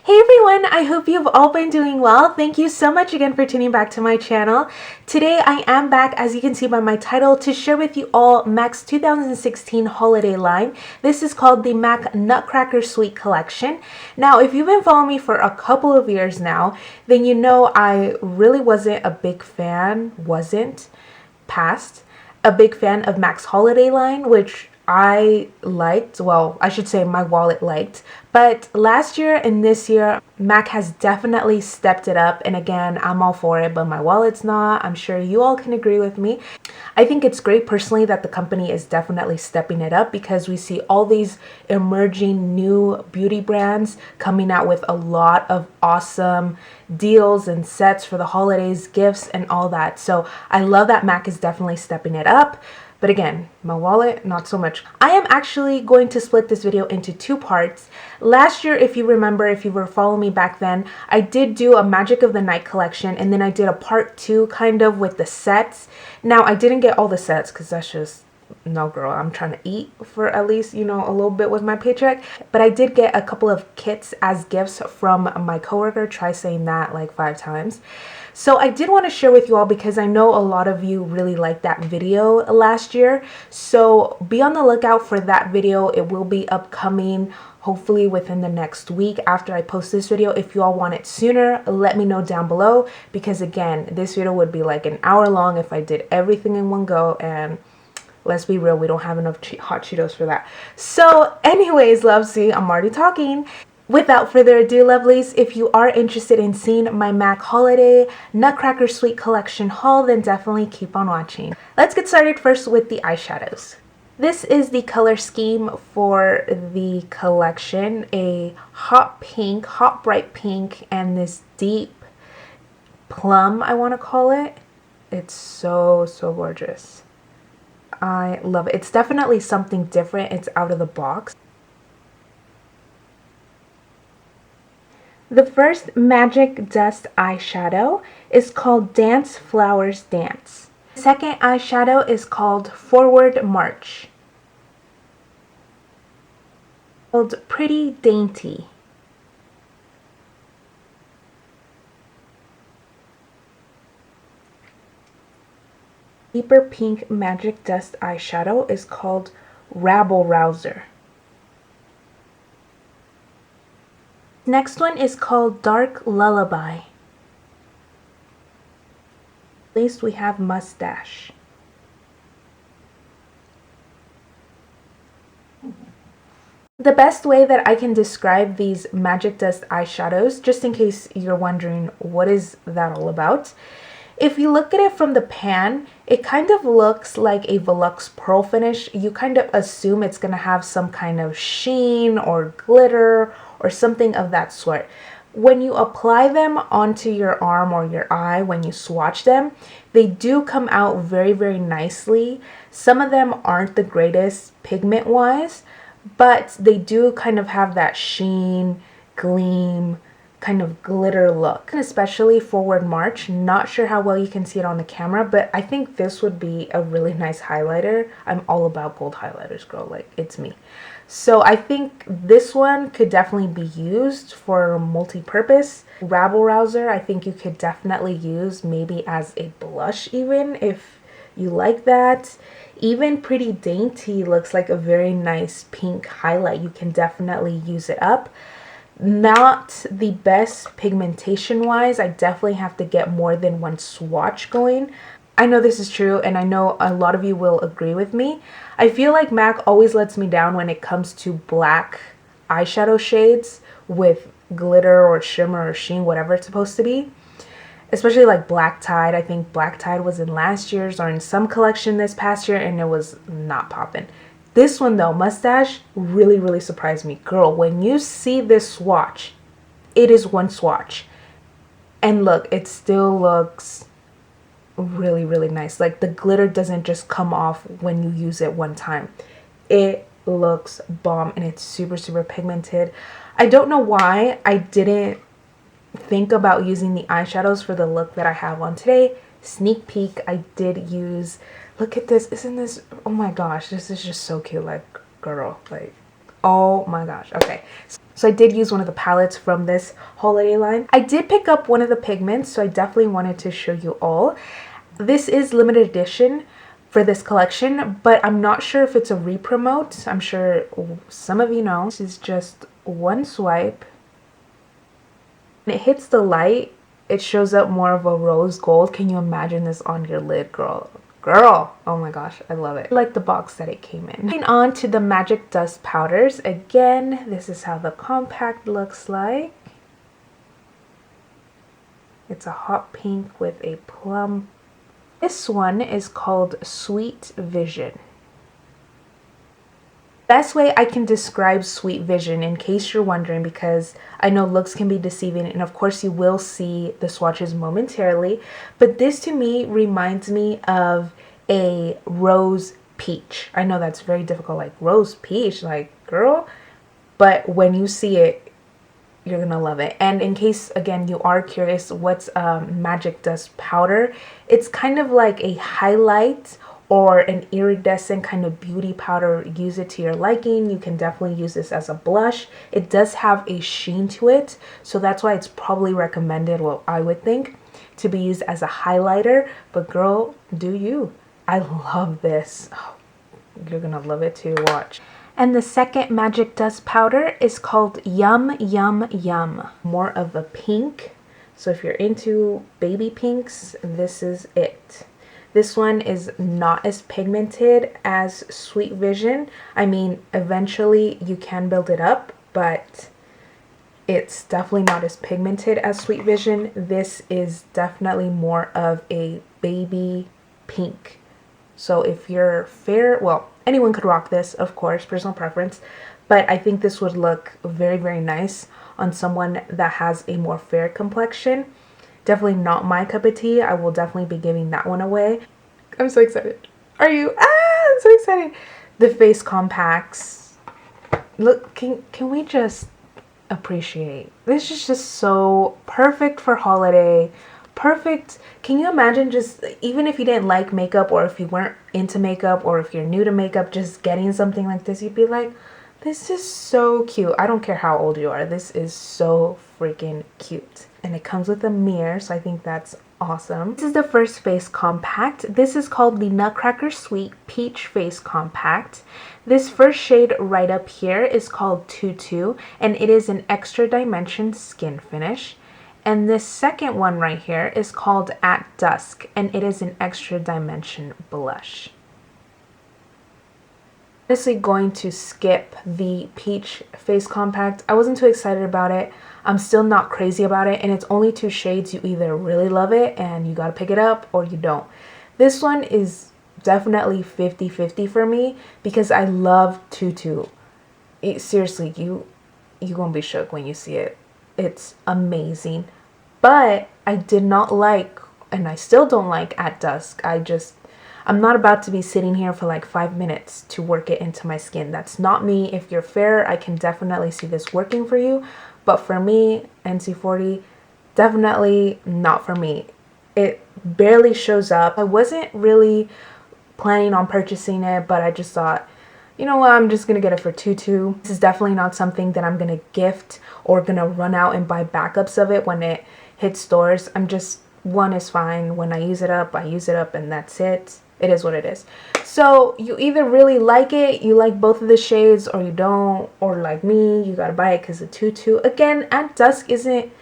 Hey everyone, I hope you've all been doing well. Thank you so much again for tuning back to my channel. Today I am back, as you can see by my title, to share with you all MAC's 2016 holiday line. This is called the MAC Nutcracker Suite Collection. Now, if you've been following me for a couple of years now, then you know I really wasn't a big fan, a big fan of MAC's holiday line, which I liked, well, I should say my wallet liked. But last year and this year, MAC has definitely stepped it up. And again, I'm all for it, but my wallet's not. I'm sure you all can agree with me. I think it's great personally that the company is definitely stepping it up because we see all these emerging new beauty brands coming out with a lot of awesome deals and sets for the holidays, gifts, and all that. So I love that MAC is definitely stepping it up. But again, my wallet, not so much. I am actually going to split this video into two parts. Last year, if you remember, if you were following me back then, I did do a Magic of the Night collection, and then I did a part 2 kind of with the sets. Now, I didn't get all the sets because that's just, no girl, I'm trying to eat for at least, you know, a little bit with my paycheck. But I did get a couple of kits as gifts from my coworker. Try saying that like 5 times. So I did want to share with you all because I know a lot of you really liked that video last year. So be on the lookout for that video. It will be upcoming hopefully within the next week after I post this video. If you all want it sooner, let me know down below because again, this video would be like an hour long if I did everything in one go, and let's be real, we don't have enough hot Cheetos for that. So anyways, love, see, I'm already talking. Without further ado, lovelies, if you are interested in seeing my MAC Holiday Nutcracker Suite Collection haul, then definitely keep on watching. Let's get started first with the eyeshadows. This is the color scheme for the collection, a hot pink, hot bright pink, and this deep plum, I want to call it. It's so gorgeous. I love it. It's definitely something different. It's out of the box. The first Magic Dust eyeshadow is called Dance Flowers Dance. The second eyeshadow is called Forward March. Called Pretty Dainty. Deeper pink Magic Dust eyeshadow is called Rabble Rouser. Next one is called Dark Lullaby. Next we have Mustache. The best way that I can describe these Magic Dust eyeshadows, just in case you're wondering what is that all about, if you look at it from the pan, it kind of looks like a Velux pearl finish. You kind of assume it's going to have some kind of sheen or glitter or something of that sort. When you apply them onto your arm or your eye, when you swatch them, they do come out very nicely. Some of them aren't the greatest pigment wise, but they do kind of have that sheen, gleam, kind of glitter look. And especially Forward March, not sure how well you can see it on the camera, but I think this would be a really nice highlighter. I'm all about gold highlighters, girl, like it's me. So I think this one could definitely be used for multi-purpose. Rabble Rouser, I think you could definitely use maybe as a blush even if you like that. Even Pretty Dainty looks like a very nice pink highlight. You can definitely use it up. Not the best pigmentation wise. I definitely have to get more than one swatch going. I know this is true and I know a lot of you will agree with me. I feel like MAC always lets me down when it comes to black eyeshadow shades with glitter or shimmer or sheen, whatever it's supposed to be. Especially like Black Tide. I think Black Tide was in last year's or in some collection this past year and it was not popping. This one though, Mustache, really surprised me. Girl, when you see this swatch, it is one swatch. And look, it still looks really nice. Like the glitter doesn't just come off when you use it one time. It looks bomb and it's super pigmented. I don't know why I didn't think about using the eyeshadows for the look that I have on today. Sneak peek, I did use, look at this, isn't this, oh my gosh, this is just so cute. Like girl, like Oh my gosh. Okay. So I did use one of the palettes from this holiday line. I did pick up one of the pigments, so I definitely wanted to show you all. This is limited edition for this collection, but I'm not sure if it's a re-promote. I'm sure some of you know. This is just one swipe. When it hits the light, it shows up more of a rose gold. Can you imagine this on your lid, girl? Girl! Oh my gosh, I love it. I like the box that it came in. Moving on to the Magic Dust powders. Again, this is how the compact looks like. It's a hot pink with a plum. This one is called Sweet Vision. Best way I can describe Sweet Vision, in case you're wondering, because I know looks can be deceiving, and of course you will see the swatches momentarily, but this to me reminds me of a rose peach. I know that's very difficult, like rose peach, like girl, but when you see it, you're gonna love it. And in case, again, you are curious what's Magic Dust powder, it's kind of like a highlight or an iridescent kind of beauty powder. Use it to your liking. You can definitely use this as a blush. It does have a sheen to it, so that's why it's probably recommended, well, I would think, to be used as a highlighter. But girl, do you. I love this. Oh, you're gonna love it too. Watch. And the second Magic Dust powder is called Yum Yum Yum. More of a pink. So if you're into baby pinks, this is it. This one is not as pigmented as Sweet Vision. I mean, eventually you can build it up, but it's definitely not as pigmented as Sweet Vision. This is definitely more of a baby pink. So if you're fair, well, anyone could rock this, of course, personal preference, but I think this would look very, very nice on someone that has a more fair complexion. Definitely not my cup of tea. I will definitely be giving that one away. I'm so excited. Are you? Ah, I'm so excited. The face compacts. Look, can we just appreciate? This is just so perfect for holiday. Perfect. Can you imagine, just even if you didn't like makeup, or if you weren't into makeup, or if you're new to makeup, just getting something like this, you'd be like, this is so cute. I don't care how old you are. This is so freaking cute. And it comes with a mirror, so I think that's awesome. This is the first face compact. This is called the Nutcracker Sweet Peach Face Compact. This first shade right up here is called Tutu, and it is an extra dimension skin finish. And this second one right here is called At Dusk, and it is an extra dimension blush. Honestly going to skip the peach face compact. I wasn't too excited about it. I'm still not crazy about it, and it's only two shades. You either really love it and you gotta pick it up, or you don't. This one is definitely 50-50 for me because I love Tutu. Seriously, you gonna be shook when you see it. It's amazing. But I did not like, and I still don't like, At Dusk. I'm not about to be sitting here for like 5 minutes to work it into my skin. That's not me. If you're fair, I can definitely see this working for you. But for me, NC40, definitely not for me. It barely shows up. I wasn't really planning on purchasing it, but I just thought, you know what, I'm just gonna get it for Tutu. This is definitely not something that I'm gonna gift or gonna run out and buy backups of it when it hits stores. One is fine. When I use it up, and that's it. It is what it is. So you either really like it, you like both of the shades, or you don't, or like me, you gotta buy it because of Tutu. Again, At Dusk isn't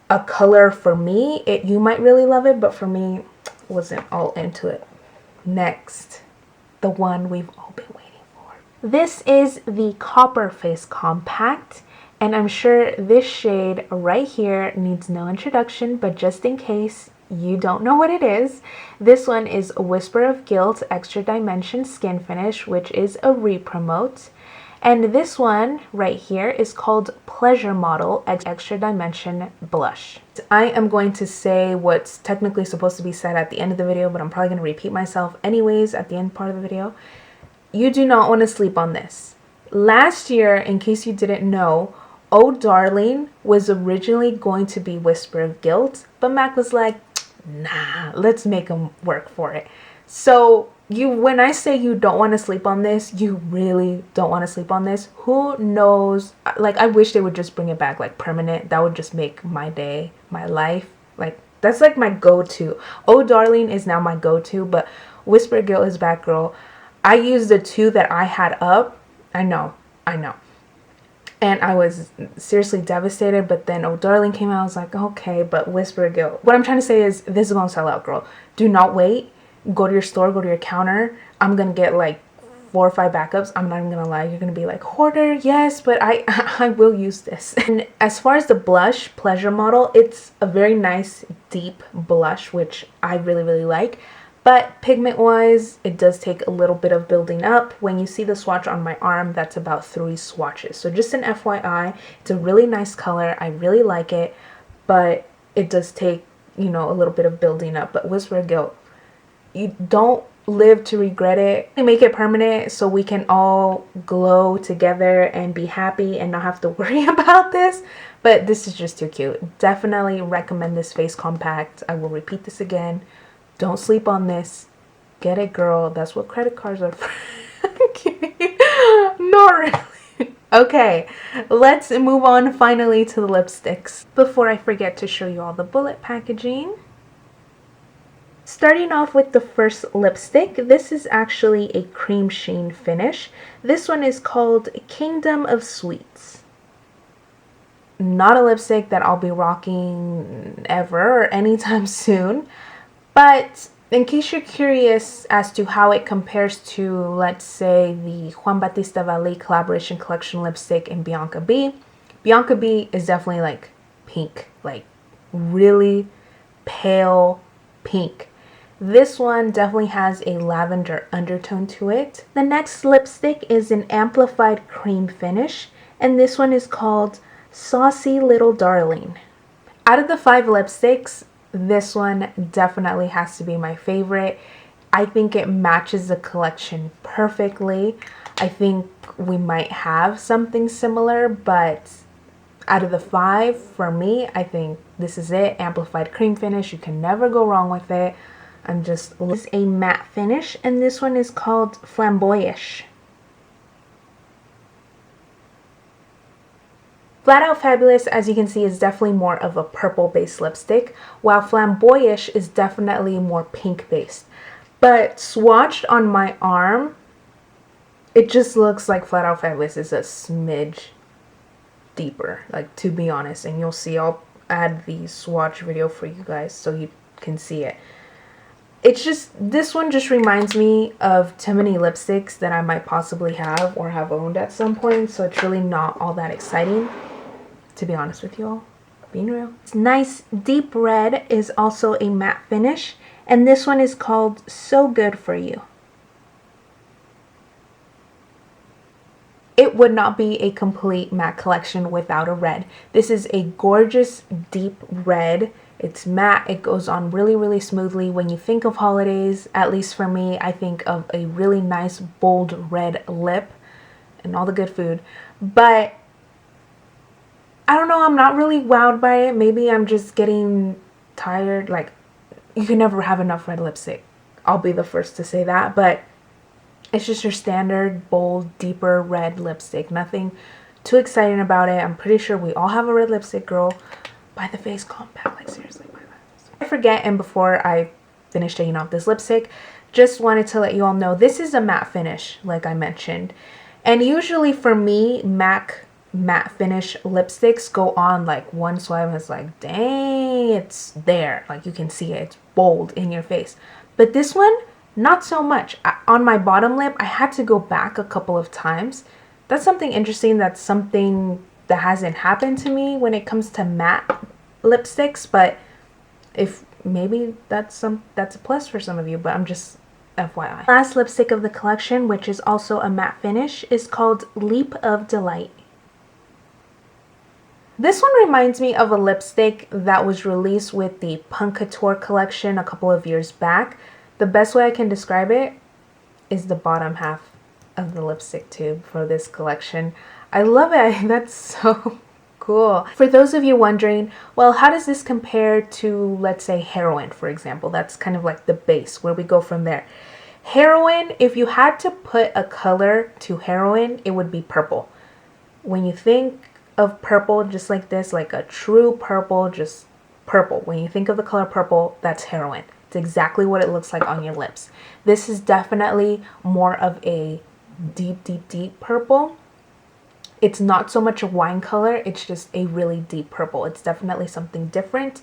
a color for me. You might really love it, but for me, wasn't all into it. Next, the one we've all been waiting for. This is the Copper Face Compact, and I'm sure this shade right here needs no introduction, but just in case you don't know what it is, this one is Whisper of Guilt Extra Dimension Skin Finish, which is a re-promote. And this one right here is called Pleasure Model Extra Dimension Blush. I am going to say what's technically supposed to be said at the end of the video, but I'm probably going to repeat myself anyways at the end part of the video. You do not want to sleep on this. Last year, in case you didn't know, Oh Darling was originally going to be Whisper of Guilt, but Mac was like, nah, let's make them work for it. So when I say you don't want to sleep on this, you really don't want to sleep on this. Who knows? Like, I wish they would just bring it back like permanent. That would just make my day, my life. Like, that's like my go-to. Oh Darling is now my go-to, but Whisper Guilt is back, girl. I used the two that I had up. I know. And I was seriously devastated, but then Oh Darling came out. I was like, okay, but Whisper Guilt. What I'm trying to say is, this is gonna sell out, girl. Do not wait. Go to your store, go to your counter. I'm gonna get like 4 or 5 backups. I'm not even gonna lie. You're gonna be like, hoarder, yes, but I will use this. And as far as the blush Pleasure Model, it's a very nice deep blush, which I really, really like. But pigment wise, it does take a little bit of building up. When you see the swatch on my arm, that's about 3 swatches. So just an FYI, it's a really nice color. I really like it, but it does take, you know, a little bit of building up. But Whisper Guilt, you don't live to regret it. Make it permanent so we can all glow together and be happy and not have to worry about this. But this is just too cute. Definitely recommend this face compact. I will repeat this again. Don't sleep on this. Get it, girl. That's what credit cards are for. I'm kidding. Not really. Okay, let's move on finally to the lipsticks. Before I forget to show you all the bullet packaging. Starting off with the first lipstick, this is actually a cream sheen finish. This one is called Kingdom of Sweets. Not a lipstick that I'll be rocking ever or anytime soon. But in case you're curious as to how it compares to, let's say, the Juan Bautista Valli Collaboration Collection lipstick in Bianca B. Bianca B is definitely like pink, like really pale pink. This one definitely has a lavender undertone to it. The next lipstick is an amplified cream finish, and this one is called Saucy Little Darling. Out of the 5 lipsticks, this one definitely has to be my favorite. I think it matches the collection perfectly. I think we might have something similar, but out of the 5, for me, I think this is it. Amplified cream finish. You can never go wrong with it. This is a matte finish, and this one is called Flamboyish. Flat Out Fabulous, as you can see, is definitely more of a purple based lipstick, while Flamboyish is definitely more pink based. But swatched on my arm, it just looks like Flat Out Fabulous is a smidge deeper, like, to be honest. And you'll see, I'll add the swatch video for you guys so you can see it. It's just, this one just reminds me of too many lipsticks that I might possibly have or have owned at some point, so it's really not all that exciting, to be honest with you all, being real. This nice deep red is also a matte finish, and this one is called So Good For You. It would not be a complete matte collection without a red. This is a gorgeous deep red. It's matte. It goes on really, really smoothly. When you think of holidays, at least for me, I think of a really nice bold red lip and all the good food. But I don't know, I'm not really wowed by it. Maybe I'm just getting tired. Like, you can never have enough red lipstick. I'll be the first to say that. But it's just your standard, bold, deeper red lipstick. Nothing too exciting about it. I'm pretty sure we all have a red lipstick, girl. Buy the face compact. Like, seriously, buy that. I forget, and before I finish taking off this lipstick, just wanted to let you all know this is a matte finish, like I mentioned. And usually for me, matte finish lipsticks go on like one swipe and it's like, dang, it's there. Like, you can see it. It's bold in your face. But this one, not so much. On my bottom lip, I had to go back a couple of times. That's something interesting. That's something that hasn't happened to me when it comes to matte lipsticks. But if maybe that's a plus for some of you, but I'm just FYI. Last lipstick of the collection, which is also a matte finish, is called Leap of Delight. This one reminds me of a lipstick that was released with the Punk Couture collection a couple of years back. The best way I can describe it is the bottom half of the lipstick tube for this collection. I love it. That's so cool. For those of you wondering, well, how does this compare to, let's say, Heroin, for example? That's kind of like the base where we go from there. Heroine, if you had to put a color to heroine, it would be purple. When you think of purple just like this, like a true purple, just purple. When you think of the color purple, that's heroine. It's exactly what it looks like on your lips. This is definitely more of a deep, deep, deep purple. It's not so much a wine color, it's just a really deep purple. It's definitely something different.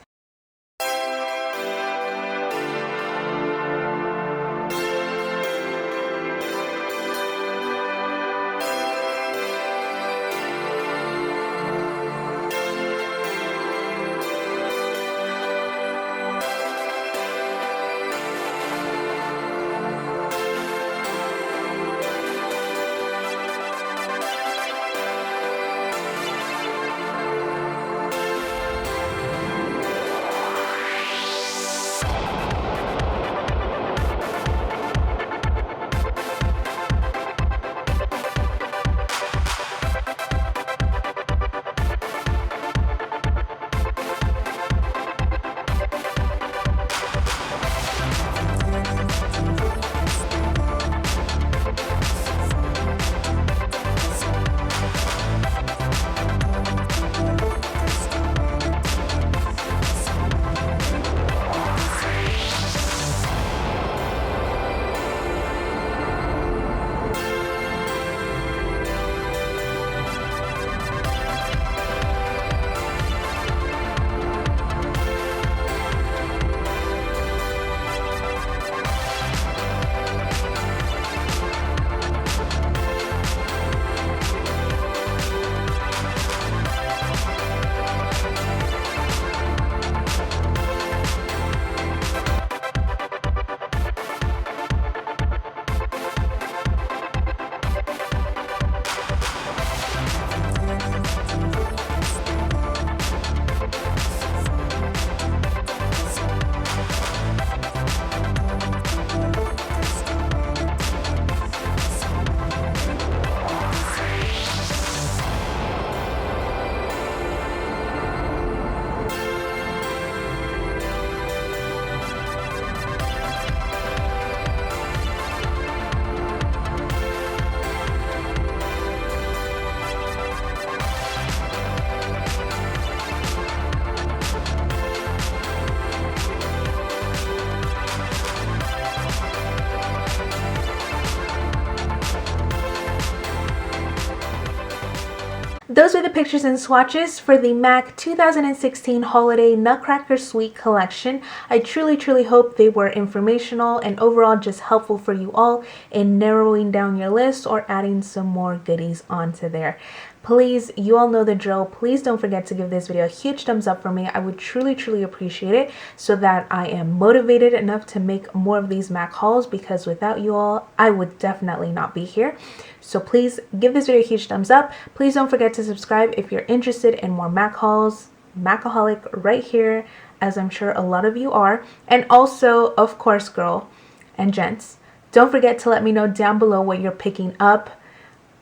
Those were the pictures and swatches for the MAC 2016 Holiday Nutcracker Suite collection. I truly hope they were informational and overall just helpful for you all in narrowing down your list or adding some more goodies onto there. Please, you all know the drill. Please don't forget to give this video a huge thumbs up for me. I would truly appreciate it so that I am motivated enough to make more of these MAC hauls, because without you all, I would definitely not be here. So please give this video a huge thumbs up. Please don't forget to subscribe if you're interested in more MAC hauls. Macaholic right here, as I'm sure a lot of you are. And also, of course, girl and gents, don't forget to let me know down below what you're picking up.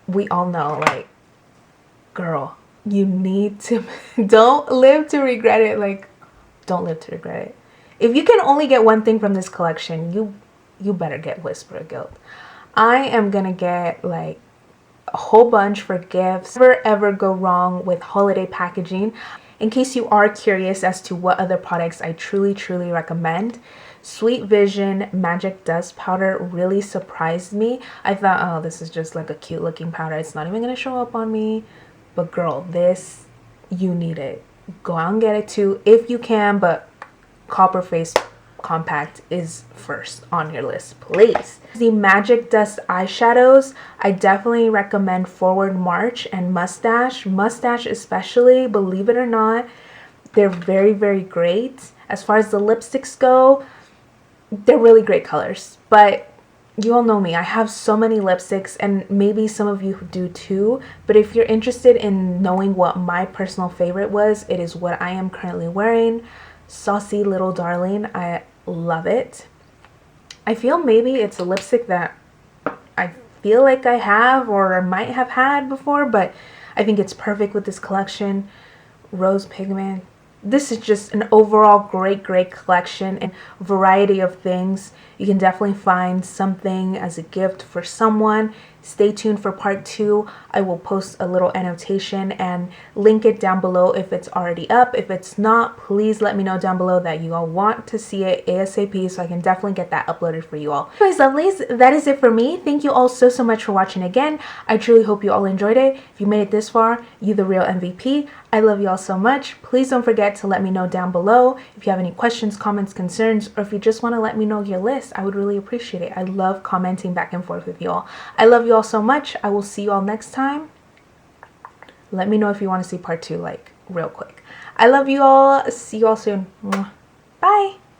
We all know, like, girl, you need to don't live to regret it. Like, don't live to regret it. If you can only get one thing from this collection, you better get Whisper of Guilt. I am gonna get like a whole bunch for gifts. Never ever go wrong with holiday packaging. In case you are curious as to what other products I truly recommend, Sweet Vision Magic Dust Powder really surprised me. I thought, oh, this is just like a cute looking powder, it's not even gonna show up on me. But girl, this, you need it. Go out and get it too if you can, but Copper Face Compact is first on your list, please. The Magic Dust eyeshadows, I definitely recommend Forward March and Mustache. Mustache especially, believe it or not, they're very great. As far as the lipsticks go, they're really great colors. But you all know me, I have so many lipsticks, and maybe some of you do too, but if you're interested in knowing what my personal favorite was, it is what I am currently wearing. Saucy Little Darling, I love it. I feel maybe it's a lipstick that I feel like I have or might have had before, but I think it's perfect with this collection. Rose Pigment, this is just an overall great collection and variety of things. You can definitely find something as a gift for someone. Stay tuned for part 2. I will post a little annotation and link it down below if it's already up. If it's not, please let me know down below that you all want to see it ASAP so I can definitely get that uploaded for you all. Anyways, lovelies, that is it for me. Thank you all so much for watching again. I truly hope you all enjoyed it. If you made it this far, you the real MVP. I love you all so much. Please don't forget to let me know down below if you have any questions, comments, concerns, or if you just want to let me know your list. I would really appreciate it. I love commenting back and forth with you all. I love you all so much. I will see you all next time. Let me know if you want to see part 2, like real quick. I love you all. See you all soon. Bye.